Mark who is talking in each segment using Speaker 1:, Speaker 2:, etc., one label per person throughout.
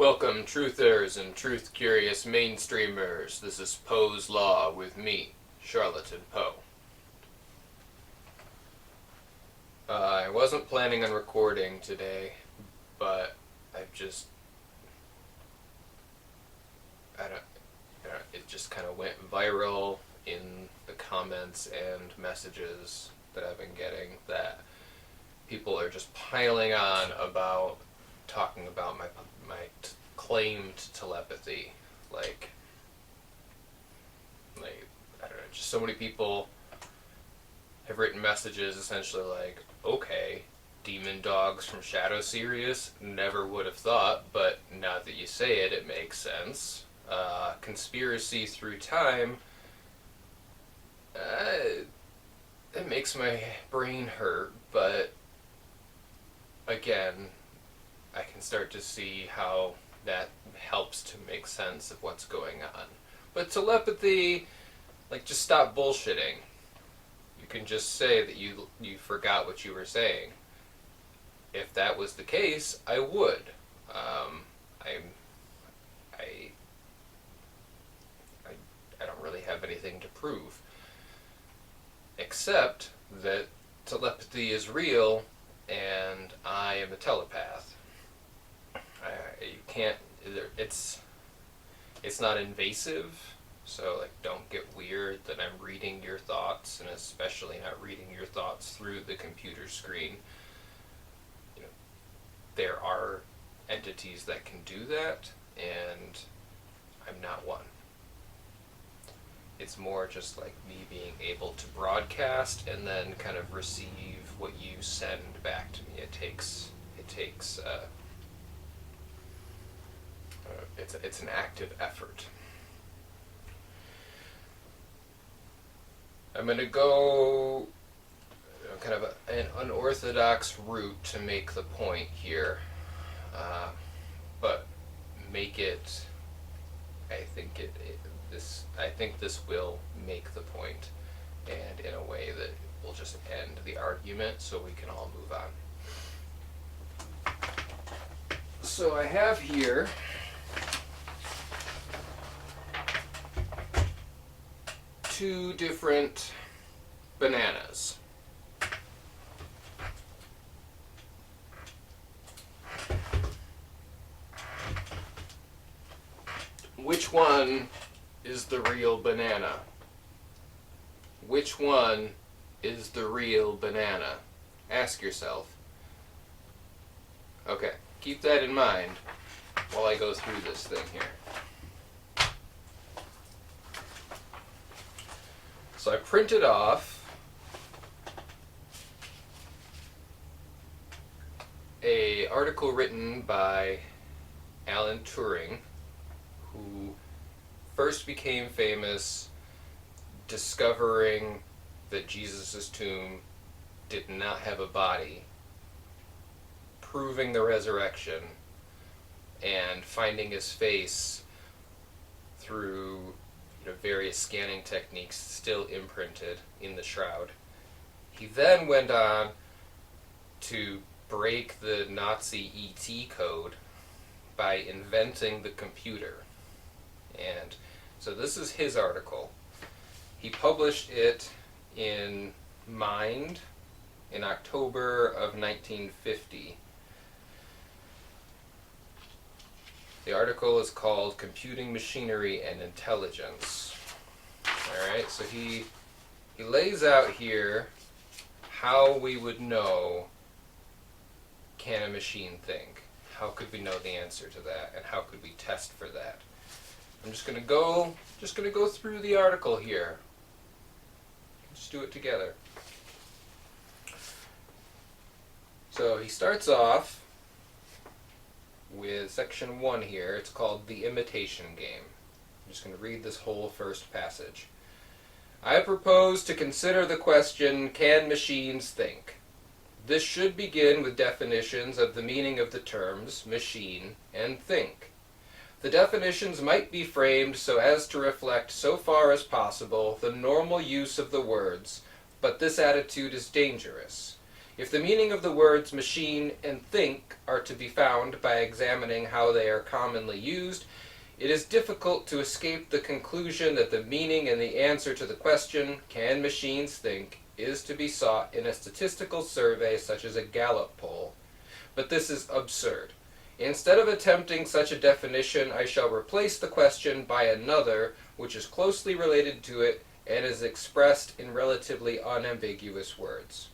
Speaker 1: Welcome, truthers and truth-curious mainstreamers. This is Poe's Law with me, Charlatan Poe. I wasn't planning on recording today, but it just kind of went viral in the comments and messages that I've been getting that people are just piling on about talking about my claimed telepathy. Like, I don't know, just so many people have written messages essentially like, okay, demon dogs from Shadow Sirius, never would have thought, but now that you say it, it makes sense. Conspiracy through time, it makes my brain hurt, but again, I can start to see how that helps to make sense of what's going on. But telepathy, just stop bullshitting. You can just say that you forgot what you were saying. If that was the case, I would. I don't really have anything to prove, except that telepathy is real, and I am a telepath. You can't. It's not invasive, so don't get weird that I'm reading your thoughts, and especially not reading your thoughts through the computer screen. There are entities that can do that, and I'm not one. It's more just like me being able to broadcast and then kind of receive what you send back to me. It's an active effort. I'm going to go kind of an unorthodox route to make the point here, but make it. I think this will make the point, and in a way that will just end the argument, so we can all move on. So I have here two different bananas. Which one is the real banana? Which one is the real banana? Ask yourself. Okay, keep that in mind while I go through this thing here. So I printed off an article written by Alan Turing, who first became famous discovering that Jesus' tomb did not have a body, proving the resurrection, and finding his face through various scanning techniques still imprinted in the shroud. He then went on to break the Nazi ET code by inventing the computer. And so this is his article. He published it in Mind in October of 1950. The article is called Computing Machinery and Intelligence. Alright, so he lays out here how we would know, can a machine think? How could we know the answer to that? And how could we test for that? I'm just gonna go through the article here. Let's do it together. So he starts off with section 1 here. It's called The Imitation Game. I'm just going to read this whole first passage. I propose to consider the question, can machines think? This should begin with definitions of the meaning of the terms machine and think. The definitions might be framed so as to reflect so far as possible the normal use of the words, but this attitude is dangerous. If the meaning of the words machine and think are to be found by examining how they are commonly used, it is difficult to escape the conclusion that the meaning and the answer to the question, can machines think, is to be sought in a statistical survey such as a Gallup poll. But this is absurd. Instead of attempting such a definition, I shall replace the question by another, which is closely related to it and is expressed in relatively unambiguous words.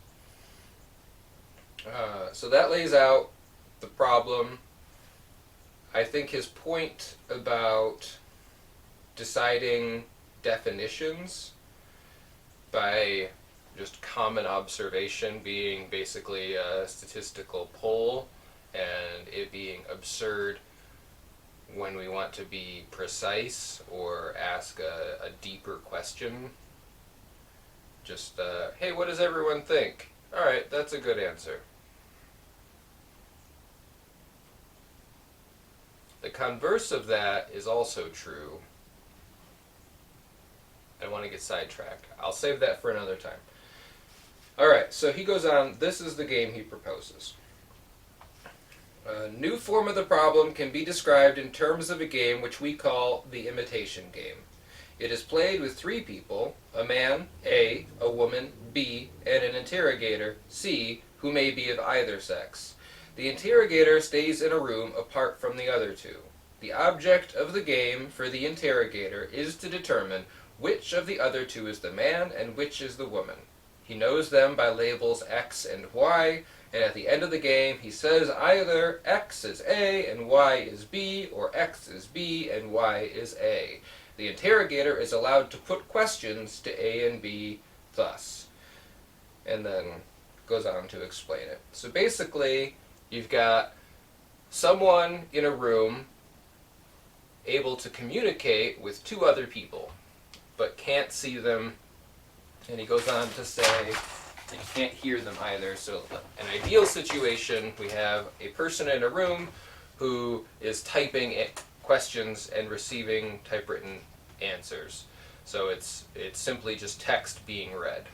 Speaker 1: So that lays out the problem. I think his point about deciding definitions by just common observation being basically a statistical poll, and it being absurd when we want to be precise or ask a deeper question. Just, hey, what does everyone think? Alright, that's a good answer. The converse of that is also true. I don't want to get sidetracked. I'll save that for another time. Alright, so he goes on. This is the game he proposes. A new form of the problem can be described in terms of a game which we call the imitation game. It is played with three people, a man, A, a woman, B, and an interrogator, C, who may be of either sex. The interrogator stays in a room apart from the other two. The object of the game for the interrogator is to determine which of the other two is the man and which is the woman. He knows them by labels X and Y, and at the end of the game he says either X is A and Y is B, or X is B and Y is A. The interrogator is allowed to put questions to A and B thus. And then goes on to explain it. So basically, you've got someone in a room able to communicate with two other people, but can't see them. And he goes on to say, you can't hear them either. So an ideal situation, we have a person in a room who is typing questions and receiving typewritten answers. So it's simply just text being read.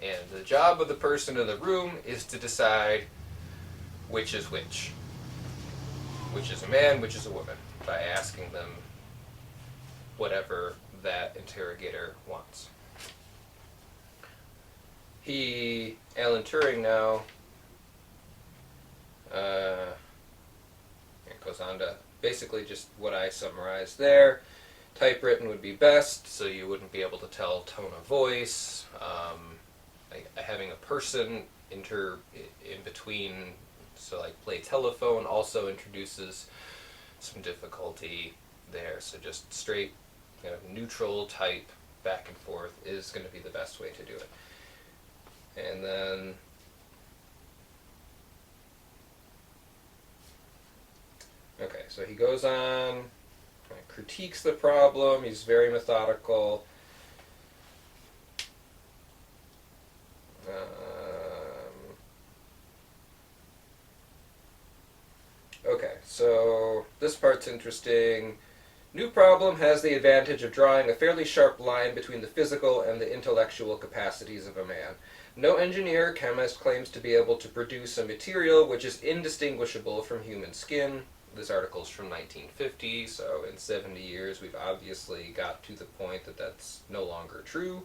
Speaker 1: And the job of the person in the room is to decide which is which. Which is a man, which is a woman, by asking them whatever that interrogator wants. Alan Turing now, it goes on to basically just what I summarized there. Typewritten would be best, so you wouldn't be able to tell tone of voice. Having a person in between, so like play telephone, also introduces some difficulty there. So just straight, kind of neutral type back and forth is going to be the best way to do it. And then okay, so he goes on, critiques the problem. He's very methodical. Okay, so this part's interesting. New problem has the advantage of drawing a fairly sharp line between the physical and the intellectual capacities of a man. No engineer or chemist claims to be able to produce a material which is indistinguishable from human skin. This article's from 1950, so in 70 years we've obviously got to the point that that's no longer true.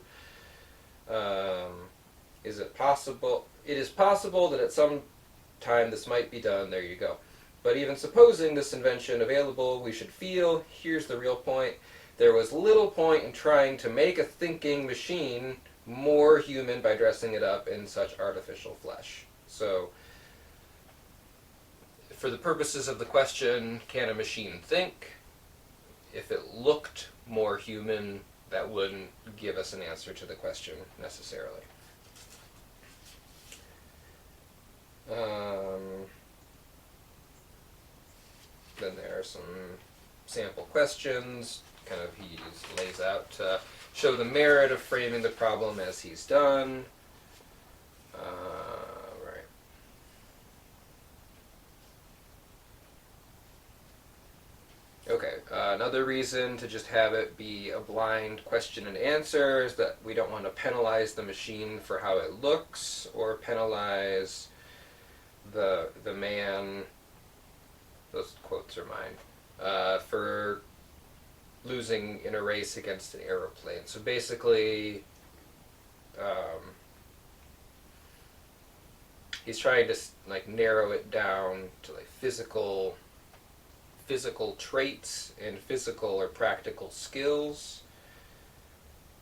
Speaker 1: Is it possible? It is possible that at some time this might be done. There you go. But even supposing this invention available, we should feel, here's the real point, there was little point in trying to make a thinking machine more human by dressing it up in such artificial flesh. So, for the purposes of the question, can a machine think? If it looked more human, that wouldn't give us an answer to the question necessarily. Then there are some sample questions. Kind of he lays out to show the merit of framing the problem as he's done. Right. Okay, Another reason to just have it be a blind question and answer is that we don't want to penalize the machine for how it looks or penalize the man, those quotes are mine, for losing in a race against an aeroplane. So basically, he's trying to like narrow it down to like physical traits and physical or practical skills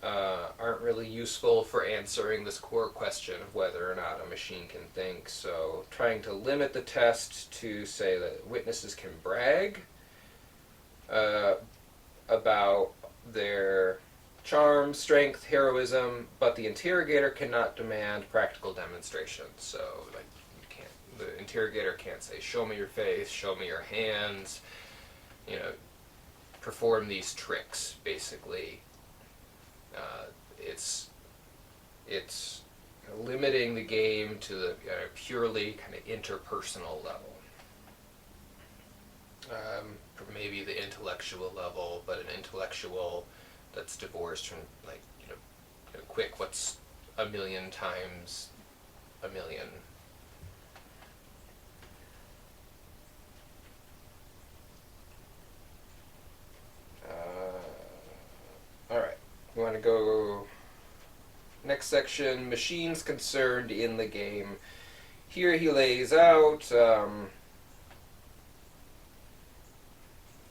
Speaker 1: aren't really useful for answering this core question of whether or not a machine can think. So trying to limit the test to say that witnesses can brag about their charm, strength, heroism, but the interrogator cannot demand practical demonstrations. So like the interrogator can't say, show me your face, show me your hands, perform these tricks, basically. It's limiting the game to the purely kind of interpersonal level. Maybe the intellectual level, but an intellectual that's divorced from quick, what's a million times a million? Alright, we want to go next section, machines concerned in the game. Here he lays out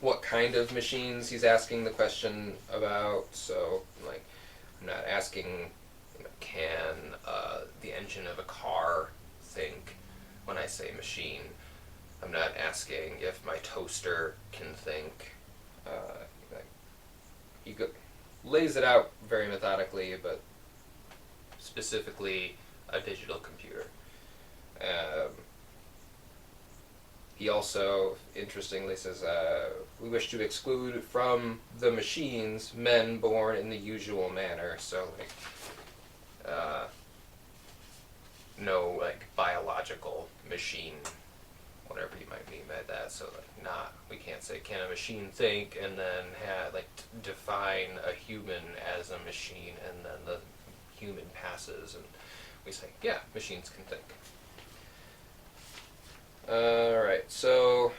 Speaker 1: what kind of machines he's asking the question about. So, like, I'm not asking, can the engine of a car think when I say machine. I'm not asking if my toaster can think. He lays it out very methodically, but specifically a digital computer. He also, interestingly, says, we wish to exclude from the machines men born in the usual manner. So, no, biological machine, whatever you might mean by that. So, we can't say, can a machine think, and then define a human as a machine, and then the human passes, and we say, yeah, machines can think. Alright, so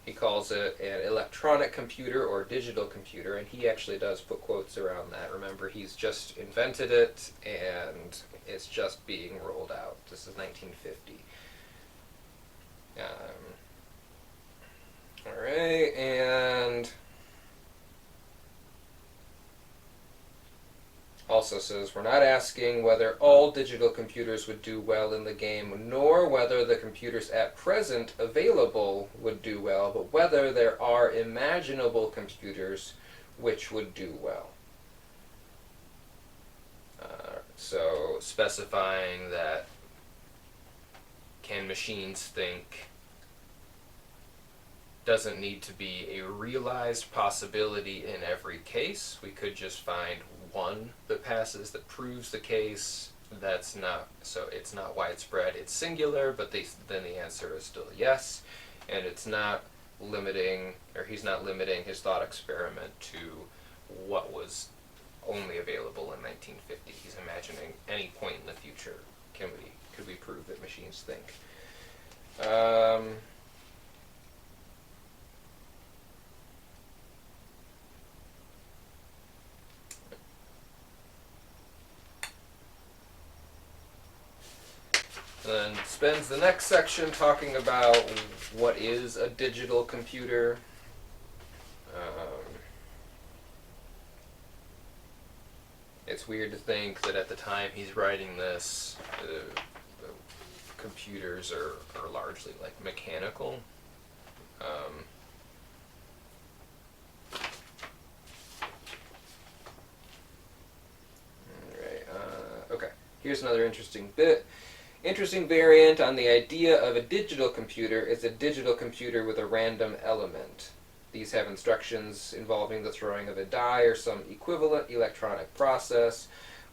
Speaker 1: he calls it an electronic computer or digital computer, and he actually does put quotes around that. Remember, he's just invented it, and it's just being rolled out. This is 1950. Alright, and also says, we're not asking whether all digital computers would do well in the game, nor whether the computers at present available would do well, but whether there are imaginable computers which would do well. So specifying that can machines think doesn't need to be a realized possibility in every case. We could just find one that passes, that proves the case. That's not, so it's not widespread, it's singular, but then the answer is still yes, and it's not limiting, or he's not limiting his thought experiment to what was only available in 1950. He's imagining any point in the future, could we prove that machines think? Then spends the next section talking about what is a digital computer. It's weird to think that at the time he's writing this, the computers are largely mechanical. Okay, here's another interesting bit. Interesting variant on the idea of a digital computer is a digital computer with a random element. These have instructions involving the throwing of a die or some equivalent electronic process.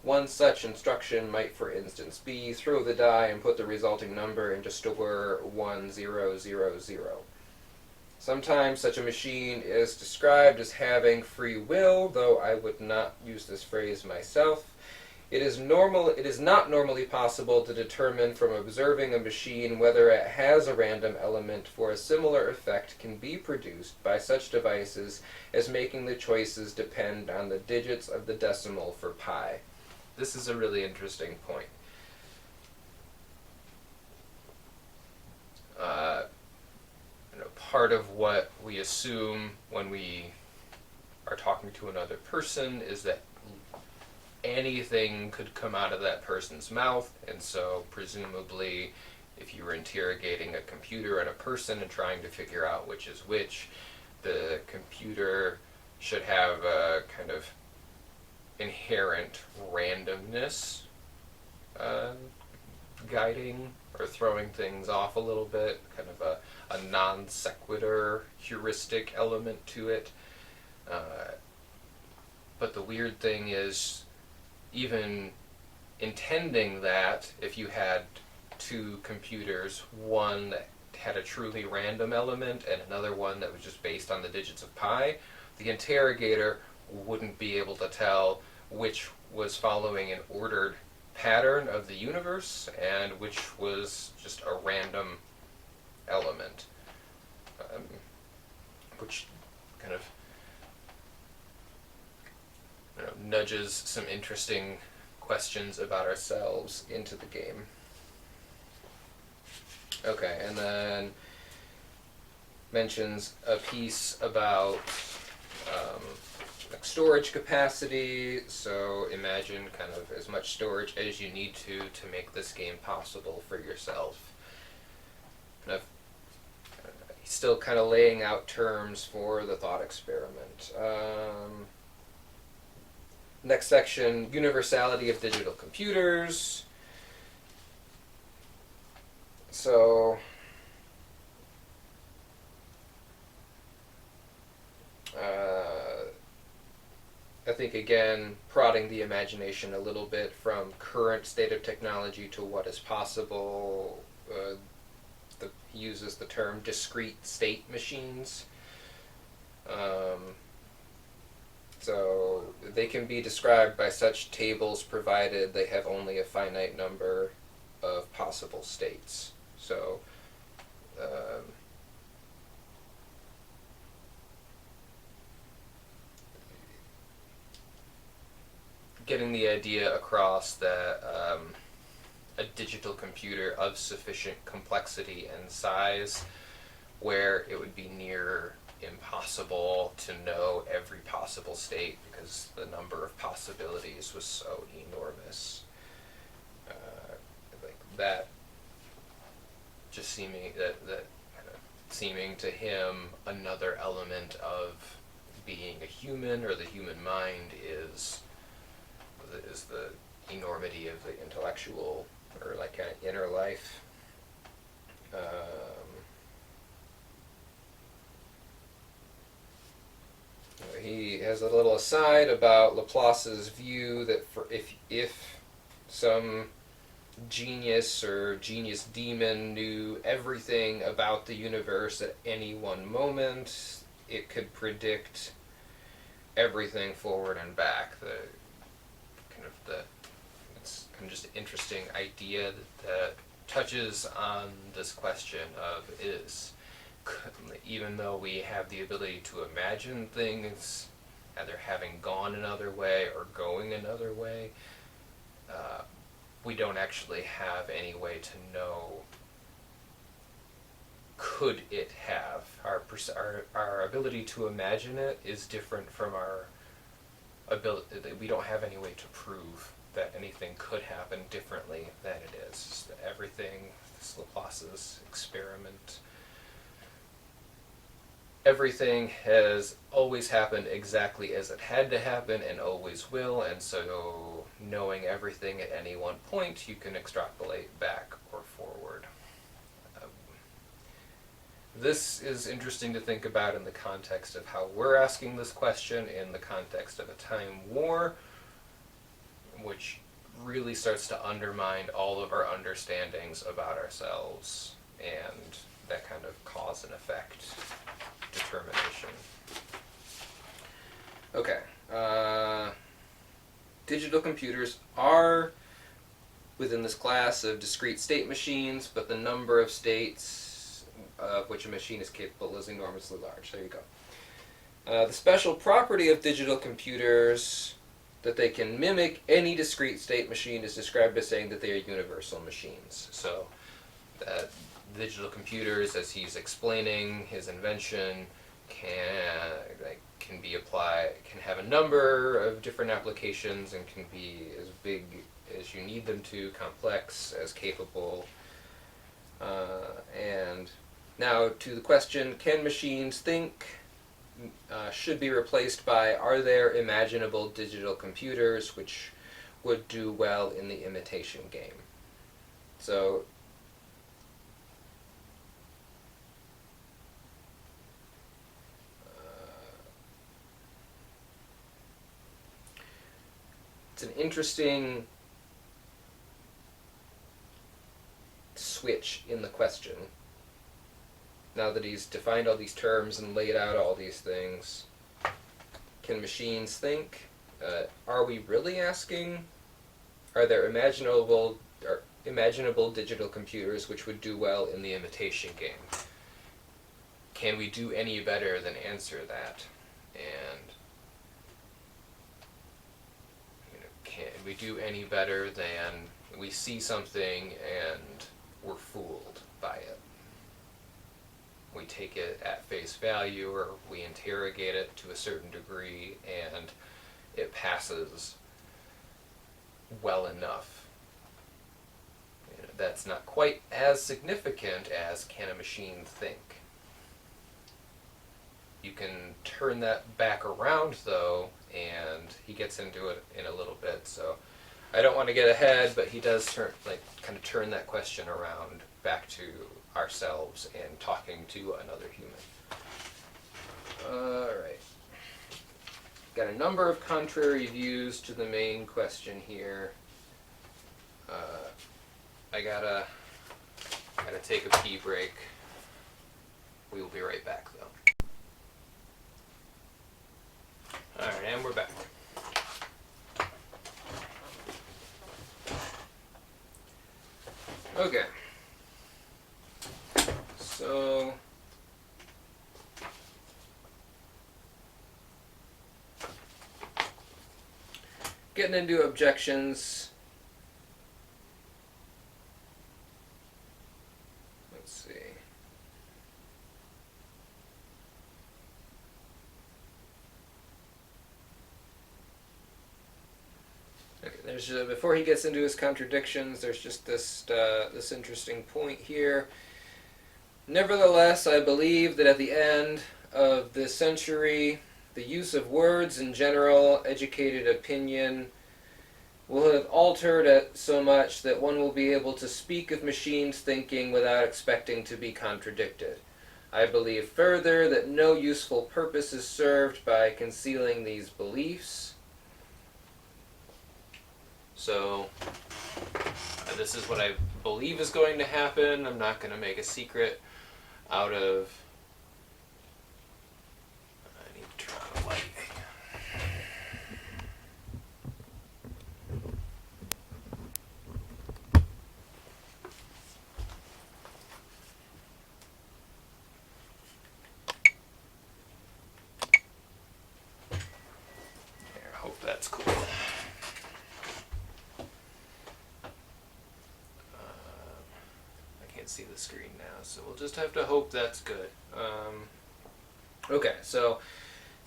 Speaker 1: One such instruction might, for instance, be throw the die and put the resulting number into store 1000. Sometimes such a machine is described as having free will, though I would not use this phrase myself. It is not normally possible to determine from observing a machine whether it has a random element, for a similar effect can be produced by such devices as making the choices depend on the digits of the decimal for pi. This is a really interesting point. Part of what we assume when we are talking to another person is that anything could come out of that person's mouth, and so presumably if you were interrogating a computer and a person and trying to figure out which is which, the computer should have a kind of inherent randomness guiding or throwing things off a little bit, kind of a non sequitur heuristic element to it. But the weird thing is, even intending that, if you had two computers, one that had a truly random element and another one that was just based on the digits of pi, the interrogator wouldn't be able to tell which was following an ordered pattern of the universe and which was just a random element, which kind of nudges some interesting questions about ourselves into the game. Okay, and then mentions a piece about storage capacity. So imagine kind of as much storage as you need to make this game possible for yourself. And he's still kind of laying out terms for the thought experiment. Next section, universality of digital computers. So I think, again, prodding the imagination a little bit from current state of technology to what is possible. He uses the term discrete state machines. So they can be described by such tables provided they have only a finite number of possible states. So getting the idea across that a digital computer of sufficient complexity and size where it would be near impossible to know every possible state because the number of possibilities was so enormous. Like that just seeming to him another element of being a human, or the human mind is the enormity of the intellectual or like kind of inner life. He has a little aside about Laplace's view that if some genius or genius demon knew everything about the universe at any one moment, it could predict everything forward and back. It's kind of just an interesting idea that touches on this question of even though we have the ability to imagine things either having gone another way or going another way, we don't actually have any way to know could it have. Our ability to imagine it is different from our ability. We don't have any way to prove that anything could happen differently than it is. Everything, this Laplace's experiment, everything has always happened exactly as it had to happen and always will, and so knowing everything at any one point, you can extrapolate back or forward. This is interesting to think about in the context of how we're asking this question in the context of a time war, which really starts to undermine all of our understandings about ourselves and that kind of cause and effect determination. Okay. Digital computers are within this class of discrete state machines, but the number of states of which a machine is capable is enormously large. There you go. The special property of digital computers that they can mimic any discrete state machine is described as saying that they are universal machines. So digital computers, as he's explaining his invention, can be applied, can have a number of different applications and can be as big as you need them to, complex as capable. And now to the question, can machines think? Should be replaced by, are there imaginable digital computers which would do well in the imitation game? So it's an interesting switch in the question. Now that he's defined all these terms and laid out all these things, can machines think? Are we really asking, are there imaginable digital computers which would do well in the imitation game? Can we do any better than answer that? And can we do any better than we see something and we're fooled by it? We take it at face value, or we interrogate it to a certain degree, and it passes well enough. That's not quite as significant as can a machine think. You can turn that back around, though, and he gets into it in a little bit. So I don't want to get ahead, but he does kind of turn that question around back to ourselves and talking to another human. Alright. Got a number of contrary views to the main question here. I gotta take a pee break. We will be right back, though. Alright, and we're back. Okay. So getting into objections. Let's see. Okay, there's before he gets into his contradictions, there's just this interesting point here. Nevertheless, I believe that at the end of this century, the use of words and general educated opinion will have altered it so much that one will be able to speak of machines thinking without expecting to be contradicted. I believe further that no useful purpose is served by concealing these beliefs. So, this is what I believe is going to happen. I'm not going to make a secret out of... I need to turn on the light. There, I hope that's cool. See the screen now, so we'll just have to hope that's good. Okay, so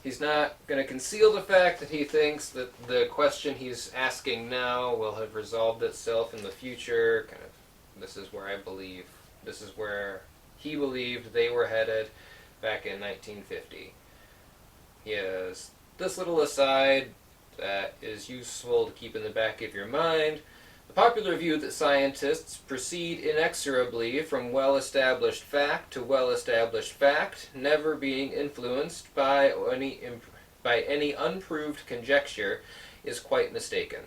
Speaker 1: he's not going to conceal the fact that he thinks that the question he's asking now will have resolved itself in the future. This is where he believed they were headed back in 1950. He has this little aside that is useful to keep in the back of your mind. The popular view that scientists proceed inexorably from well-established fact to well-established fact, never being influenced by any unproved conjecture, is quite mistaken.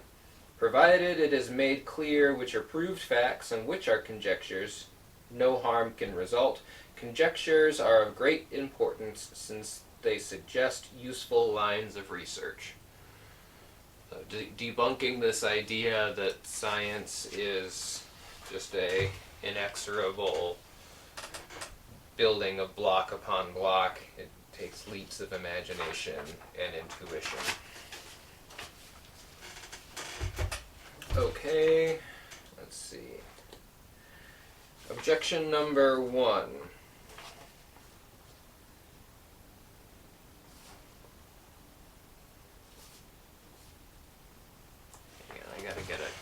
Speaker 1: Provided it is made clear which are proved facts and which are conjectures, no harm can result. Conjectures are of great importance since they suggest useful lines of research. So debunking this idea that science is just a inexorable building of block upon block. It takes leaps of imagination and intuition. Okay, let's see. Objection number 1. Hang on, I gotta get it.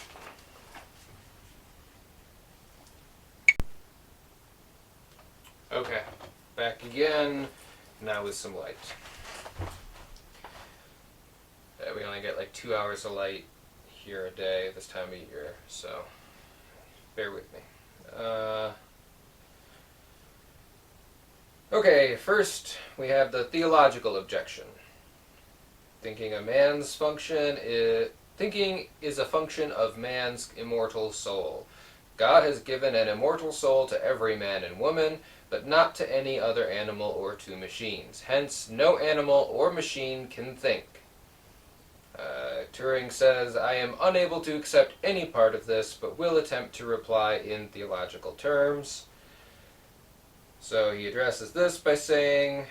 Speaker 1: Okay, back again, now with some light. We only get like 2 hours of light here a day this time of year, so bear with me. Okay, first we have the theological objection. Thinking is a function of man's immortal soul. God has given an immortal soul to every man and woman, but not to any other animal or to machines. Hence, no animal or machine can think. Turing says, I am unable to accept any part of this, but will attempt to reply in theological terms. So he addresses this by saying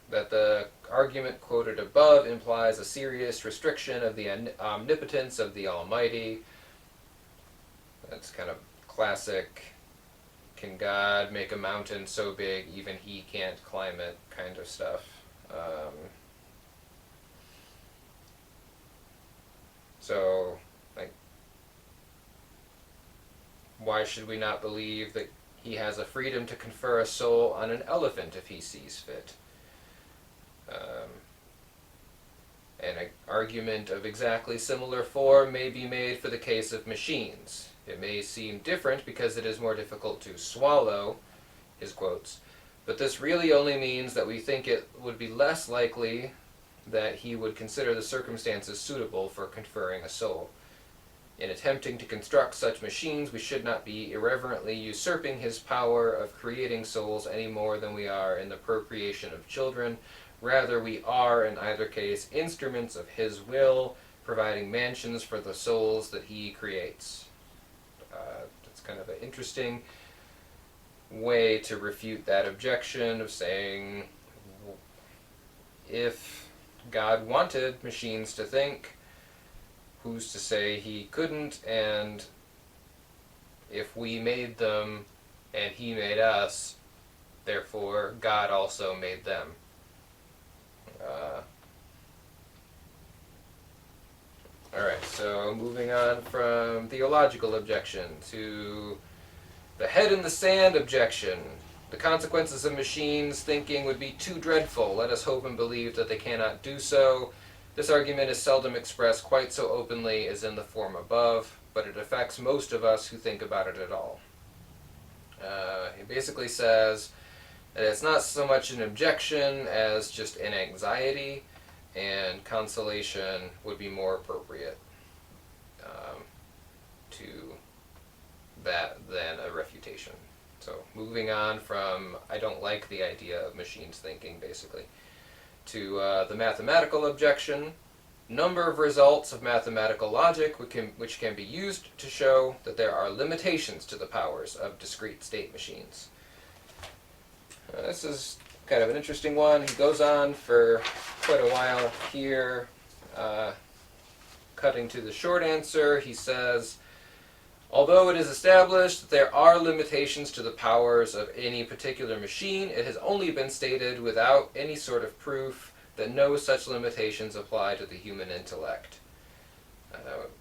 Speaker 1: that the argument quoted above implies a serious restriction of the omnipotence of the Almighty. That's kind of classic, can God make a mountain so big even he can't climb it kind of stuff. So, like, why should we not believe that he has a freedom to confer a soul on an elephant if he sees fit? An argument of exactly similar form may be made for the case of machines. It may seem different because it is more difficult to swallow, his quotes, but this really only means that we think it would be less likely that he would consider the circumstances suitable for conferring a soul. In attempting to construct such machines, we should not be irreverently usurping his power of creating souls any more than we are in the procreation of children. Rather, we are, in either case, instruments of his will, providing mansions for the souls that he creates. That's kind of an interesting way to refute that objection of saying, if God wanted machines to think, who's to say he couldn't? And if we made them and he made us, therefore God also made them. Alright, so moving on from theological objection to the head in the sand objection. The consequences of machines thinking would be too dreadful. Let us hope and believe that they cannot do so. This argument is seldom expressed quite so openly as in the form above, but it affects most of us who think about it at all. He basically says that it's not so much an objection as just an anxiety, and consolation would be more appropriate to that than a refutation. So moving on from I don't like the idea of machines thinking, basically, to the mathematical objection. Number of results of mathematical logic which can be used to show that there are limitations to the powers of discrete state machines. This is kind of an interesting one. He goes on for quite a while here. Cutting to the short answer, he says, although it is established that there are limitations to the powers of any particular machine, it has only been stated without any sort of proof that no such limitations apply to the human intellect.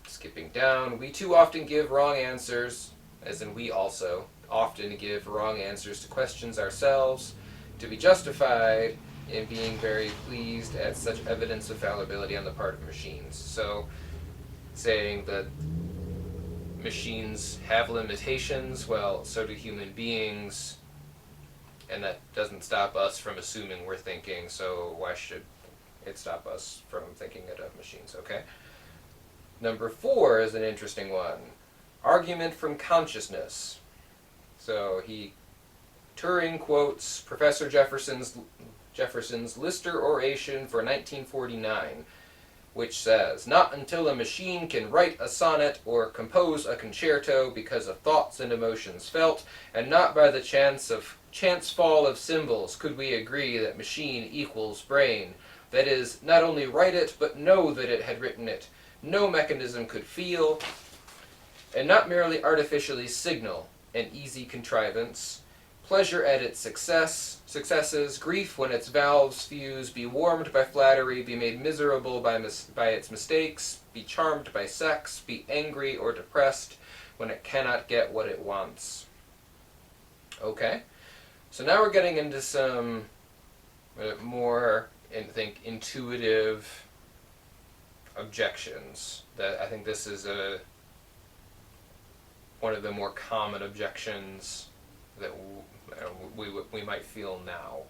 Speaker 1: Skipping down, we too often give wrong answers, as in we also often give wrong answers to questions ourselves, to be justified in being very pleased at such evidence of fallibility on the part of machines. So, saying that machines have limitations, well, so do human beings, and that doesn't stop us from assuming we're thinking, so why should it stop us from thinking it of machines, okay? Number 4 is an interesting one. Argument from consciousness. So Turing quotes Professor Jefferson's Lister oration for 1949, which says, "Not until a machine can write a sonnet or compose a concerto because of thoughts and emotions felt, and not by the chance fall of symbols, could we agree that machine equals brain. That is, not only write it, but know that it had written it. No mechanism could feel, and not merely artificially signal, an easy contrivance. Pleasure at its successes, grief when its valves fuse, be warmed by flattery, be made miserable by its mistakes, be charmed by sex, be angry or depressed when it cannot get what it wants." Okay, so now we're getting into some more, I think, intuitive objections. That I think this is one of the more common objections that we might feel now.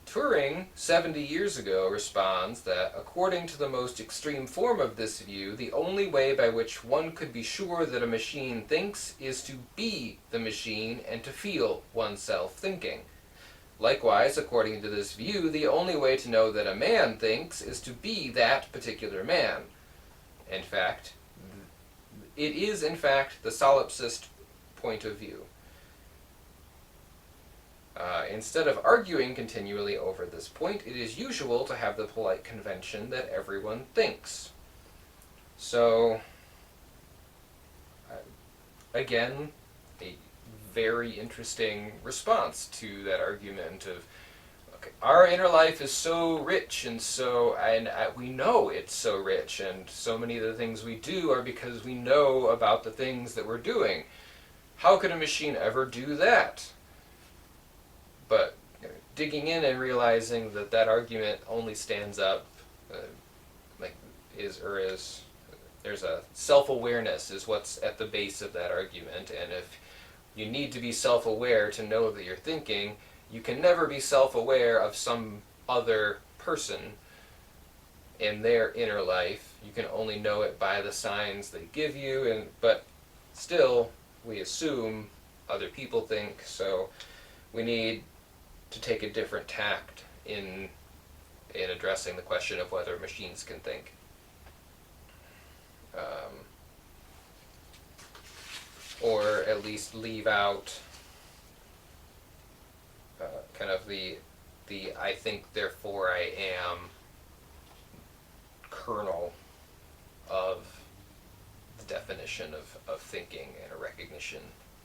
Speaker 1: Turing, 70 years ago, responds that, according to the most extreme form of this view, the only way by which one could be sure that a machine thinks is to be the machine and to feel oneself thinking. Likewise, according to this view, the only way to know that a man thinks is to be that particular man. In fact, it is, in fact, the solipsist point of view. Instead of arguing continually over this point, it is usual to have the polite convention that everyone thinks. So, again, a very interesting response to that argument of, okay, our inner life is so rich, and we know it's so rich, and so many of the things we do are because we know about the things that we're doing. How could a machine ever do that? But digging in and realizing that that argument only stands up, there's a self-awareness is what's at the base of that argument, and if you need to be self-aware to know that you're thinking, you can never be self-aware of some other person in their inner life. You can only know it by the signs they give you, but still, we assume other people think, so we need to take a different tact in addressing the question of whether machines can think. Or at least leave out kind of the I think therefore I am kernel of the definition of thinking, and a recognition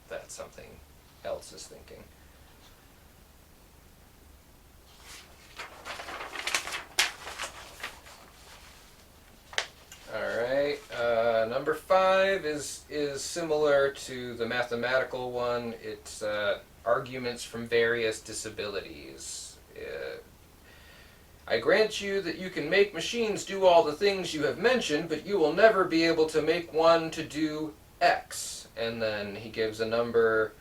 Speaker 1: that something else is thinking. Alright, number 5 is similar to the mathematical one. It's arguments from various disabilities. I grant you that you can make machines do all the things you have mentioned, but you will never be able to make one to do X. And then he gives a number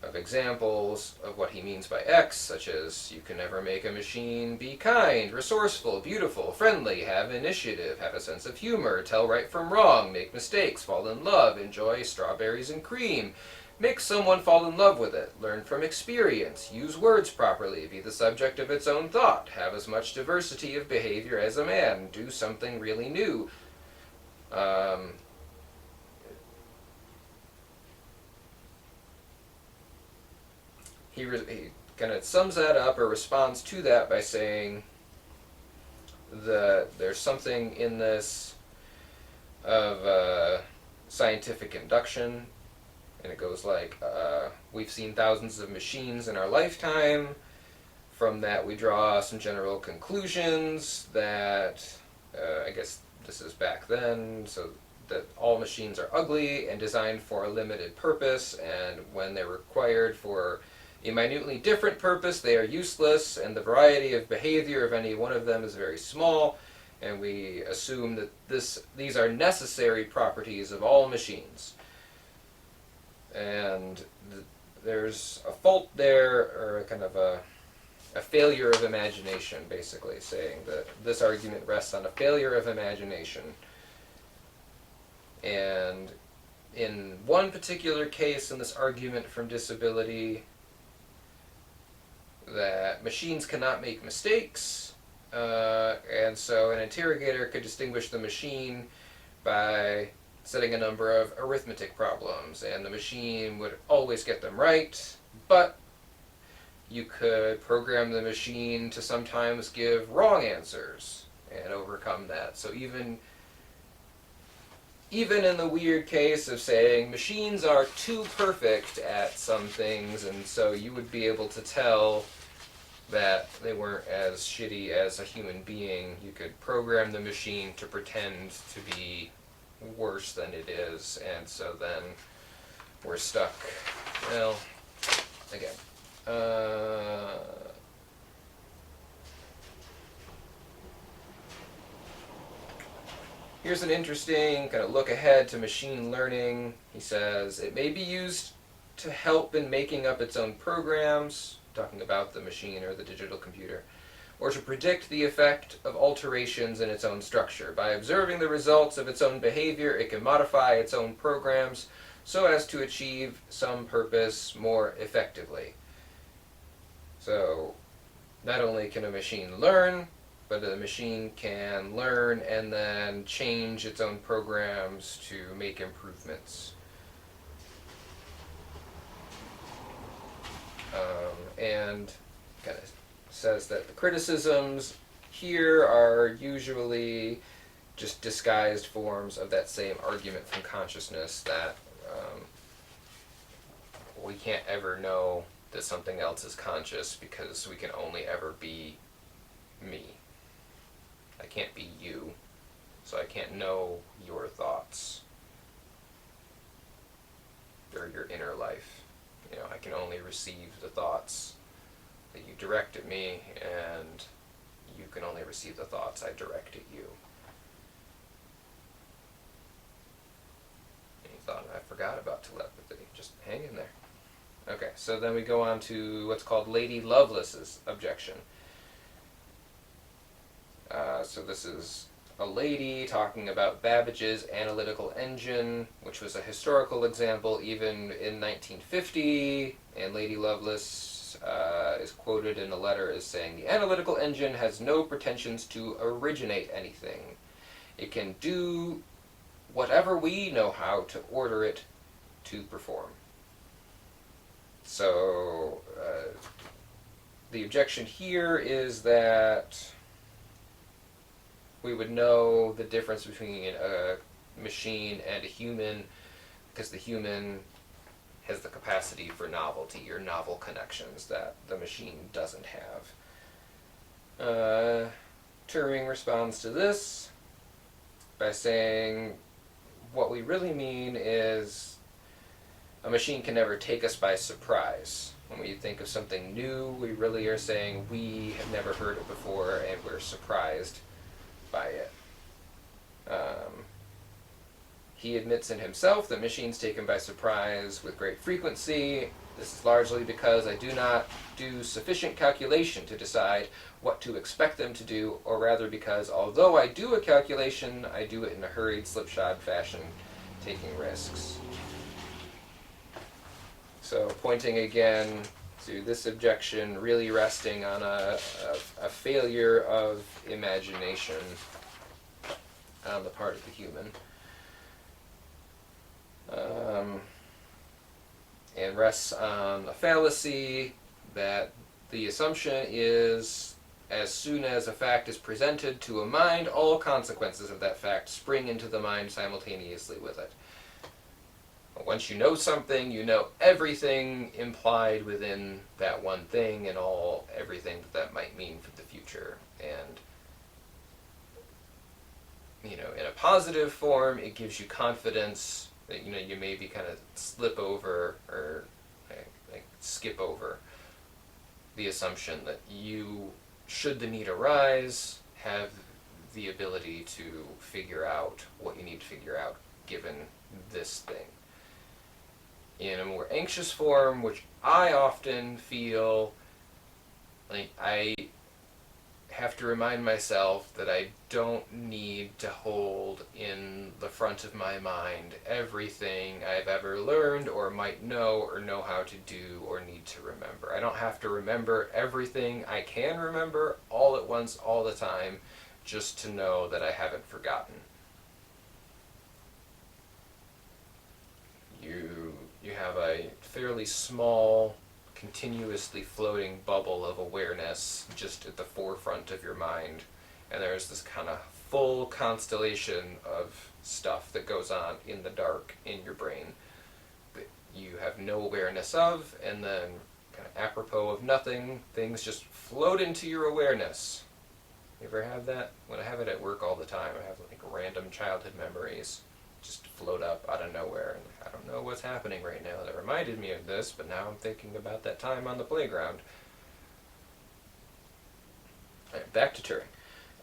Speaker 1: of examples of what he means by X, such as, you can never make a machine be kind, resourceful, beautiful, friendly, have initiative, have a sense of humor, tell right from wrong, make mistakes, fall in love, enjoy strawberries and cream, make someone fall in love with it, learn from experience, use words properly, be the subject of its own thought, have as much diversity of behavior as a man, do something really new. He kind of sums that up or responds to that by saying that there's something in this of scientific induction, and it goes like, we've seen thousands of machines in our lifetime. From that we draw some general conclusions that, I guess this is back then, so that all machines are ugly and designed for a limited purpose, and when they're required for a minutely different purpose, they are useless, and the variety of behavior of any one of them is very small, and we assume that these are necessary properties of all machines. And there's a fault there, or kind of a a failure of imagination, basically, saying that this argument rests on a failure of imagination. And in one particular case in this argument from disability, that machines cannot make mistakes, and so an interrogator could distinguish the machine by setting a number of arithmetic problems, and the machine would always get them right, but you could program the machine to sometimes give wrong answers and overcome that. So even in the weird case of saying machines are too perfect at some things, and so you would be able to tell that they weren't as shitty as a human being, you could program the machine to pretend to be worse than it is, and so then we're stuck. Well, again. Here's an interesting kind of look ahead to machine learning. He says, it may be used to help in making up its own programs, talking about the machine or the digital computer, or to predict the effect of alterations in its own structure. By observing the results of its own behavior, it can modify its own programs so as to achieve some purpose more effectively. So, not only can a machine learn, but the machine can learn and then change its own programs to make improvements. And kind of says that the criticisms here are usually just disguised forms of that same argument from consciousness that we can't ever know that something else is conscious because we can only ever be me. I can't be you, so I can't know your thoughts or your inner life. You know, I can only receive the thoughts that you direct at me, and you can only receive the thoughts I direct at you. Any thought I forgot about telepathy? Just hang in there. Okay, so then we go on to what's called Lady Lovelace's objection. So this is a lady talking about Babbage's analytical engine, which was a historical example even in 1950, and Lady Lovelace is quoted in a letter as saying, the analytical engine has no pretensions to originate anything. It can do whatever we know how to order it to perform. So the objection here is that we would know the difference between a machine and a human because the human has the capacity for novelty or novel connections that the machine doesn't have. Turing responds to this by saying what we really mean is a machine can never take us by surprise. When we think of something new, we really are saying we have never heard it before and we're surprised by it. He admits in himself that machines take him by surprise with great frequency. This is largely because I do not do sufficient calculation to decide what to expect them to do, or rather because although I do a calculation, I do it in a hurried, slipshod fashion, taking risks. So pointing again to this objection really resting on a failure of imagination on the part of the human. And rests on a fallacy that the assumption is as soon as a fact is presented to a mind, all consequences of that fact spring into the mind simultaneously with it. Once you know something, you know everything implied within that one thing and everything that might mean for the future. And in a positive form, it gives you confidence that you maybe kind of slip over or skip over the assumption that you, should the need arise, have the ability to figure out what you need to figure out given this thing. In a more anxious form, which I often feel Like, I have to remind myself that I don't need to hold in the front of my mind everything I've ever learned or might know or know how to do or need to remember. I don't have to remember everything I can remember all at once, all the time, just to know that I haven't forgotten. You have a fairly small, continuously floating bubble of awareness just at the forefront of your mind, and there's this kind of full constellation of stuff that goes on in the dark in your brain that you have no awareness of, and then kind of apropos of nothing, things just float into your awareness. You ever have that? When I have it at work all the time, I have like random childhood memories just float up out of nowhere, and I don't know what's happening right now that reminded me of this, but now I'm thinking about that time on the playground. All right, back to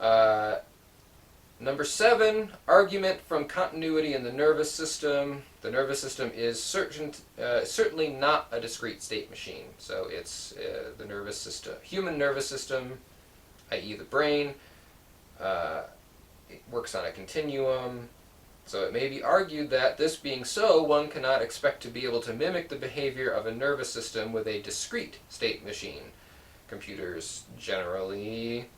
Speaker 1: Turing. Number 7, argument from continuity in the nervous system. The nervous system is certainly not a discrete state machine. So it's the nervous system, human nervous system, i.e. the brain. It works on a continuum. So it may be argued that, this being so, one cannot expect to be able to mimic the behavior of a nervous system with a discrete state machine. Computers generally,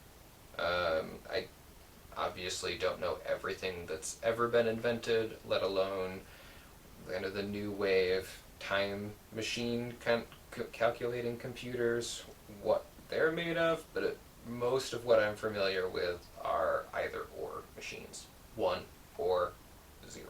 Speaker 1: I obviously don't know everything that's ever been invented, let alone kind of the new wave time machine calculating computers, what they're made of, but most of what I'm familiar with are either or machines. 1 or 0.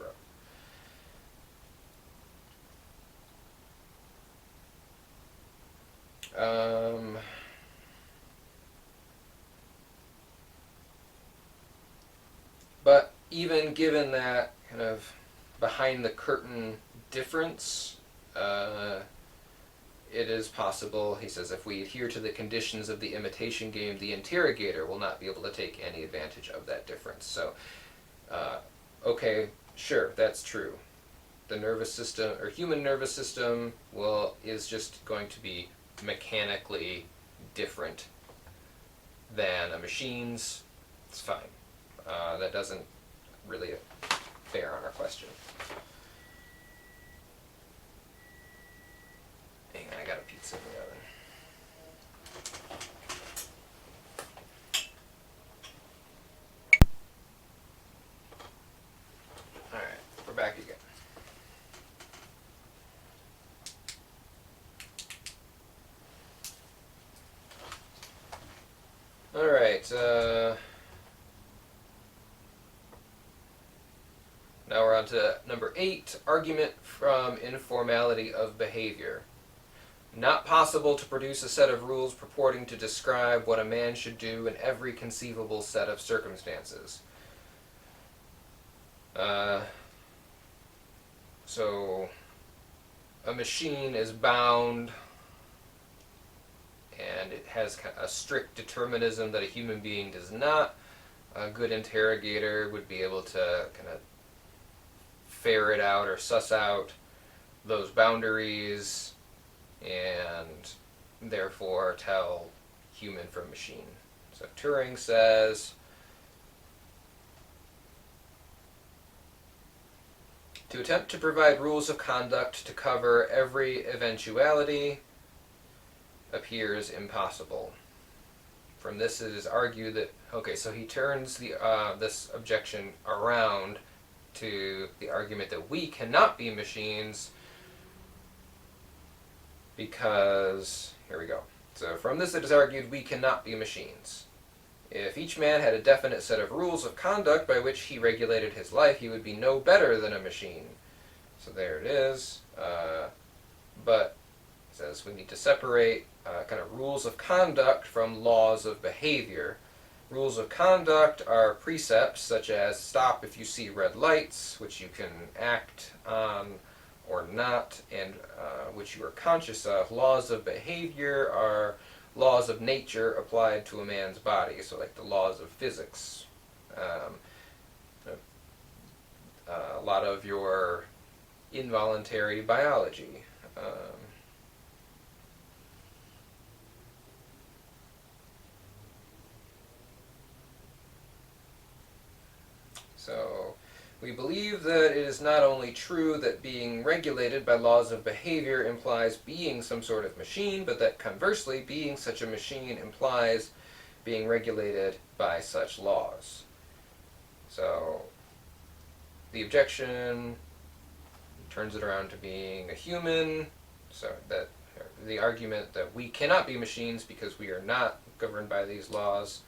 Speaker 1: But even given that kind of behind the curtain difference, it is possible, he says, if we adhere to the conditions of the imitation game, the interrogator will not be able to take any advantage of that difference. So, okay, sure, that's true. The nervous system, or human nervous system, is just going to be mechanically different than a machine's. It's fine. That doesn't really bear on our question. Hang on, I got a pizza in the oven. Alright, we're back again. Alright, now we're on to number 8, argument from informality of behavior. Not possible to produce a set of rules purporting to describe what a man should do in every conceivable set of circumstances. So, a machine is bound, and it has a strict determinism that a human being does not. A good interrogator would be able to kind of ferret out or suss out those boundaries and therefore tell human from machine. So Turing says, to attempt to provide rules of conduct to cover every eventuality appears impossible. From this it is argued that, okay, so he turns this objection around to the argument that we cannot be machines because, here we go. So from this it is argued we cannot be machines. If each man had a definite set of rules of conduct by which he regulated his life, he would be no better than a machine. So there it is. But it says we need to separate kind of rules of conduct from laws of behavior. Rules of conduct are precepts such as stop if you see red lights, which you can act on or not, and which you are conscious of. Laws of behavior are laws of nature applied to a man's body, so like the laws of physics. A lot of your involuntary biology. We believe that it is not only true that being regulated by laws of behavior implies being some sort of machine, but that conversely, being such a machine implies being regulated by such laws. So, the objection turns it around to being a human, so that the argument that we cannot be machines because we are not governed by these laws.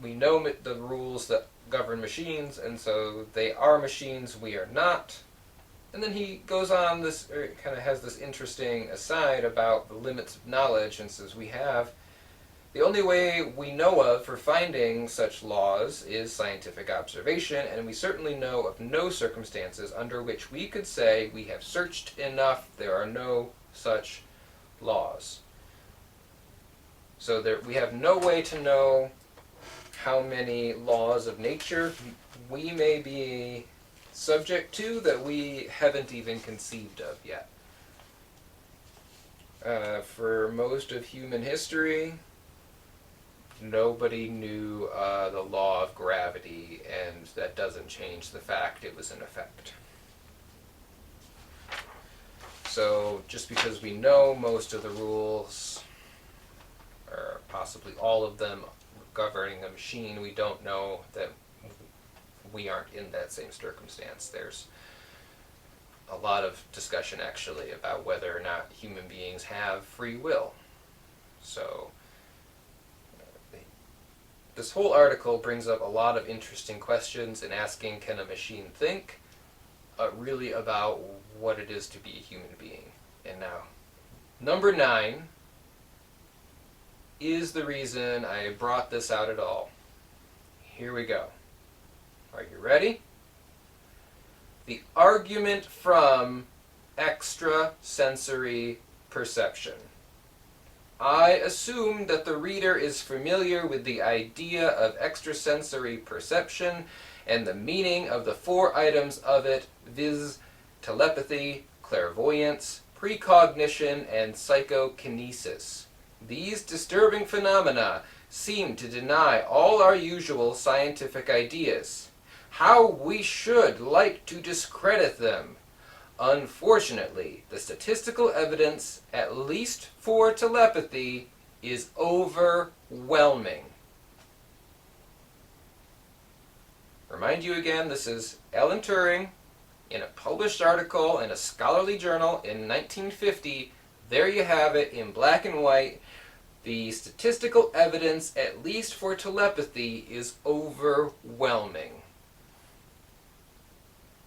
Speaker 1: We know the rules that govern machines, and so they are machines, we are not. And then he goes on this, or kind of has this interesting aside about the limits of knowledge, and says the only way we know of for finding such laws is scientific observation, and we certainly know of no circumstances under which we could say we have searched enough, there are no such laws. So we have no way to know how many laws of nature we may be subject to that we haven't even conceived of yet. For most of human history, nobody knew the law of gravity, and that doesn't change the fact it was in effect. So just because we know most of the rules, or possibly all of them governing a machine, we don't know that we aren't in that same circumstance. There's a lot of discussion actually about whether or not human beings have free will. So this whole article brings up a lot of interesting questions in asking, can a machine think? Really about what it is to be a human being. And now, number 9 is the reason I brought this out at all. Here we go. Are you ready? The argument from extrasensory perception. I assume that the reader is familiar with the idea of extrasensory perception and the meaning of the 4 items of it, viz. Telepathy, clairvoyance, precognition, and psychokinesis. These disturbing phenomena seem to deny all our usual scientific ideas. How we should like to discredit them. Unfortunately, the statistical evidence, at least for telepathy, is overwhelming. Remind you again, this is Alan Turing in a published article in a scholarly journal in 1950. There you have it in black and white. The statistical evidence, at least for telepathy, is overwhelming.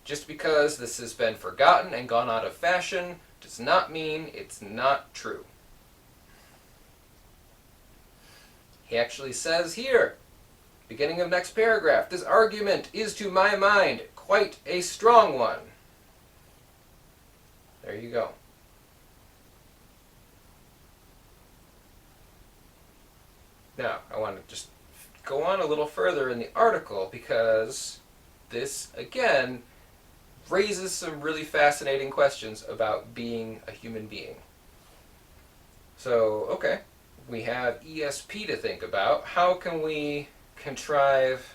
Speaker 1: Just because this has been forgotten and gone out of fashion does not mean it's not true. He actually says here, beginning of next paragraph, this argument is to my mind quite a strong one. There you go. Now, I want to just go on a little further in the article because this, again, raises some really fascinating questions about being a human being. So, okay, we have ESP to think about. How can we contrive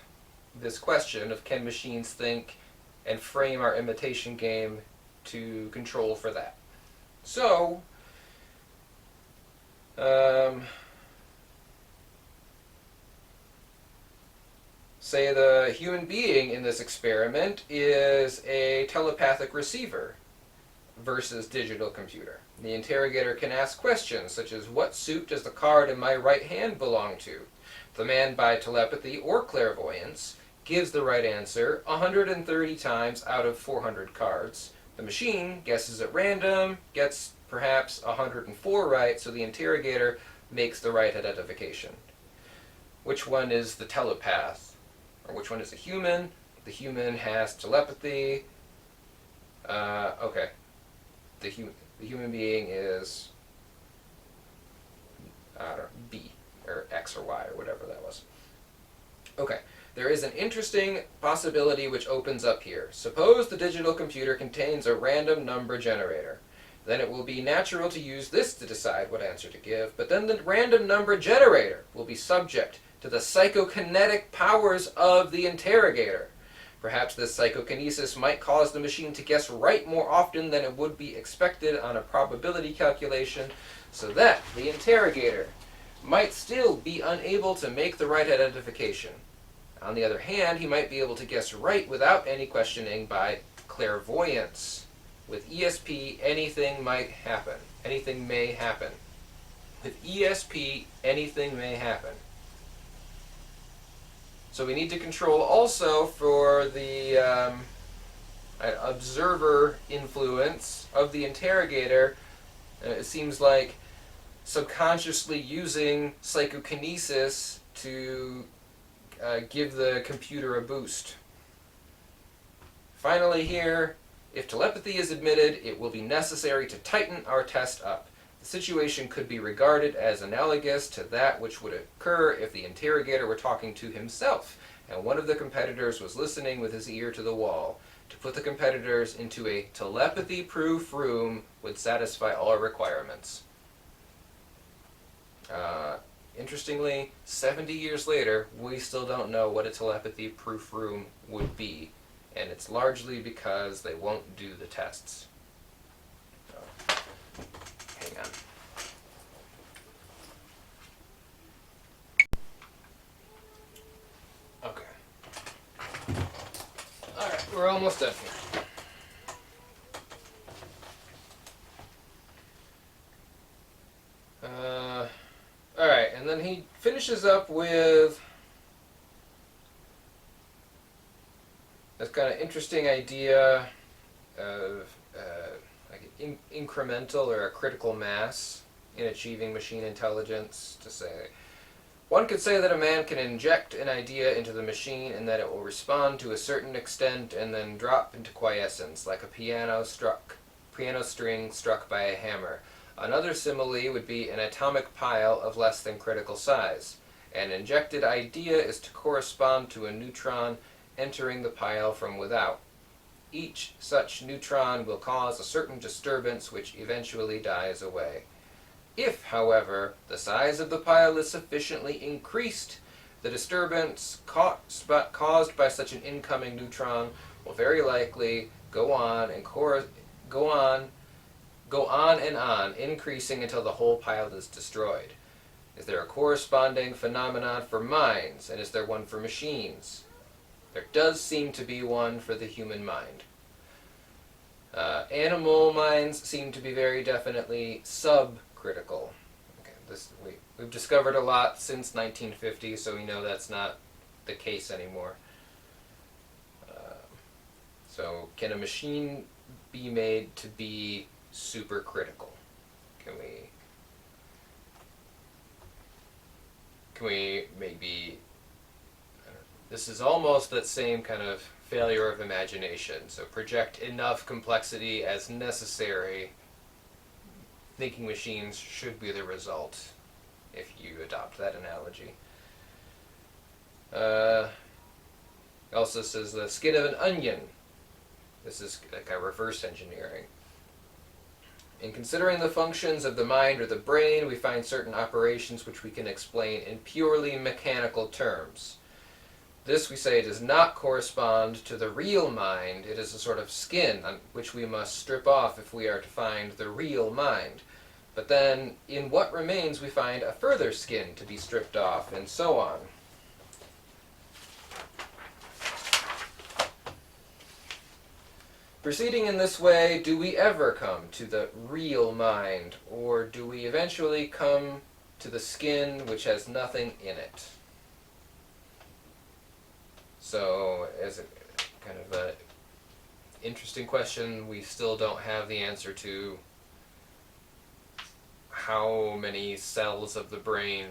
Speaker 1: this question of can machines think and frame our imitation game to control for that? So, say the human being in this experiment is a telepathic receiver versus digital computer. The interrogator can ask questions such as, what suit does the card in my right hand belong to? The man, by telepathy or clairvoyance, gives the right answer 130 times out of 400 cards. The machine guesses at random, gets perhaps 104 right, so the interrogator makes the right identification. Which one is the telepath? Or which one is a human? The human has telepathy. Okay. The human being is, I don't know, B, or X or Y, or whatever that was. Okay. There is an interesting possibility which opens up here. Suppose the digital computer contains a random number generator. Then it will be natural to use this to decide what answer to give, but then the random number generator will be subject to the psychokinetic powers of the interrogator. Perhaps this psychokinesis might cause the machine to guess right more often than it would be expected on a probability calculation, so that the interrogator might still be unable to make the right identification. On the other hand, he might be able to guess right without any questioning by clairvoyance. With ESP, anything might happen. Anything may happen. With ESP, anything may happen. So we need to control also for the observer influence of the interrogator. It seems like subconsciously using psychokinesis to give the computer a boost. Finally here, if telepathy is admitted, it will be necessary to tighten our test up. The situation could be regarded as analogous to that which would occur if the interrogator were talking to himself, and one of the competitors was listening with his ear to the wall. To put the competitors into a telepathy-proof room would satisfy all requirements. Interestingly, 70 years later, we still don't know what a telepathy-proof room would be, and it's largely because they won't do the tests. So, hang on. Okay. Alright, we're almost done here. Alright, and then he finishes up with this kind of interesting idea of like an incremental or a critical mass in achieving machine intelligence. To say, one could say that a man can inject an idea into the machine and that it will respond to a certain extent and then drop into quiescence, like a piano string struck by a hammer. Another simile would be an atomic pile of less than critical size. An injected idea is to correspond to a neutron entering the pile from without. Each such neutron will cause a certain disturbance which eventually dies away. If, however, the size of the pile is sufficiently increased, the disturbance caused by such an incoming neutron will very likely go on and on, increasing until the whole pile is destroyed. Is there a corresponding phenomenon for minds, and is there one for machines? There does seem to be one for the human mind. Animal minds seem to be very definitely subcritical. Okay, we've discovered a lot since 1950, so we know that's not the case anymore. So can a machine be made to be supercritical? Can we maybe, this is almost that same kind of failure of imagination. So project enough complexity as necessary. Thinking machines should be the result if you adopt that analogy. Also says the skin of an onion. This is like a reverse engineering. In considering the functions of the mind or the brain, we find certain operations which we can explain in purely mechanical terms. This, we say, does not correspond to the real mind. It is a sort of skin on which we must strip off if we are to find the real mind. But then, in what remains, we find a further skin to be stripped off, and so on. Proceeding in this way, do we ever come to the real mind, or do we eventually come to the skin which has nothing in it? So, as a kind of an interesting question, we still don't have the answer to how many cells of the brain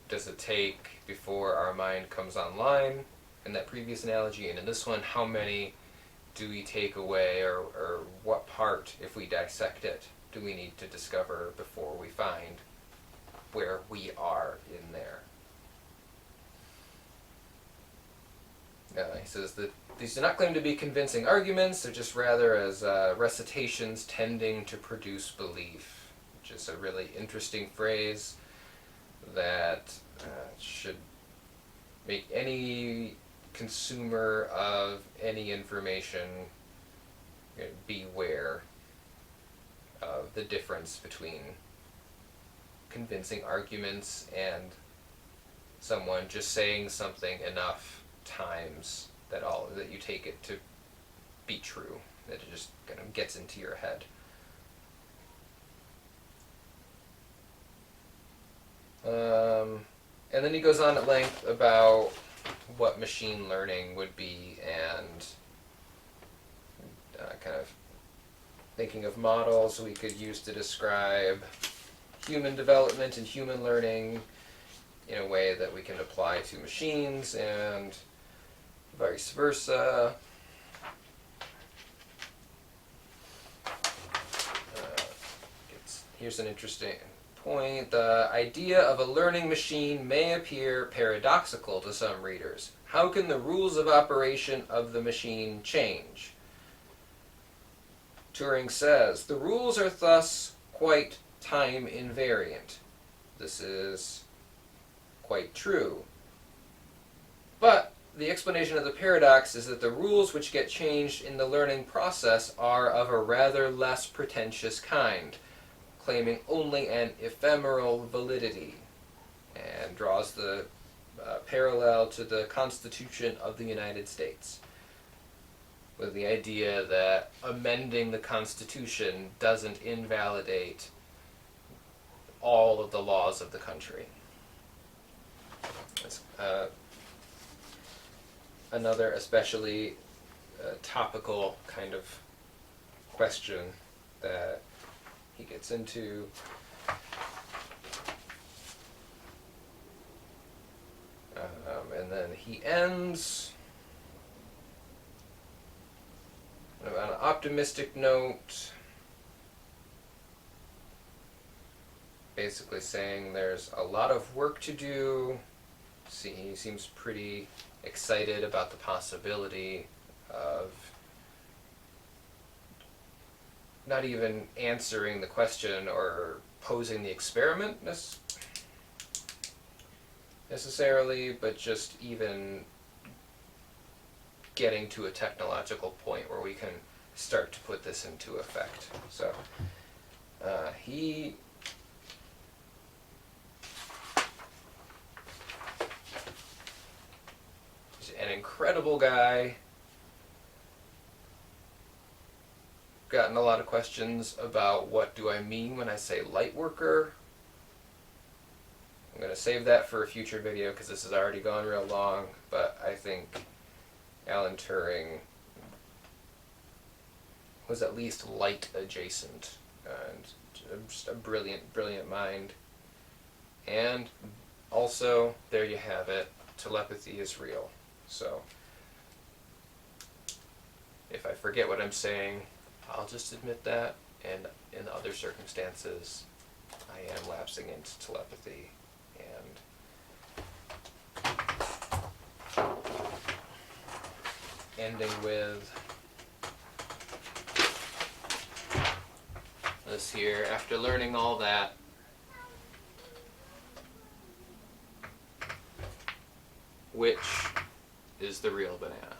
Speaker 1: does it take before our mind comes online in that previous analogy, and in this one, how many do we take away, or what part, if we dissect it, do we need to discover before we find where we are in there? He says that these do not claim to be convincing arguments, they're just rather as recitations tending to produce belief, which is a really interesting phrase that should make any consumer of any information, beware of the difference between convincing arguments and someone just saying something enough times that you take it to be true, that it just kind of gets into your head. And then he goes on at length about what machine learning would be, and kind of thinking of models we could use to describe human development and human learning in a way that we can apply to machines and vice versa. Here's an interesting point. The idea of a learning machine may appear paradoxical to some readers. How can the rules of operation of the machine change? Turing says, the rules are thus quite time invariant. This is quite true. But the explanation of the paradox is that the rules which get changed in the learning process are of a rather less pretentious kind, claiming only an ephemeral validity, and draws the parallel to the Constitution of the United States, with the idea that amending the Constitution doesn't invalidate all of the laws of the country. Another especially topical kind of question that he gets into. And then he ends on an optimistic note, basically saying there's a lot of work to do. He seems pretty excited about the possibility of not even answering the question or posing the experiment necessarily, but just even getting to a technological point where we can start to put this into effect. So he is an incredible guy. Gotten a lot of questions about what do I mean when I say light worker. I'm going to save that for a future video because this has already gone real long, but I think Alan Turing was at least light adjacent, and just a brilliant, brilliant mind. And also, there you have it, telepathy is real. So, if I forget what I'm saying, I'll just admit that, and in other circumstances, I am lapsing into telepathy. And ending with this here, after learning all that, which is the real banana?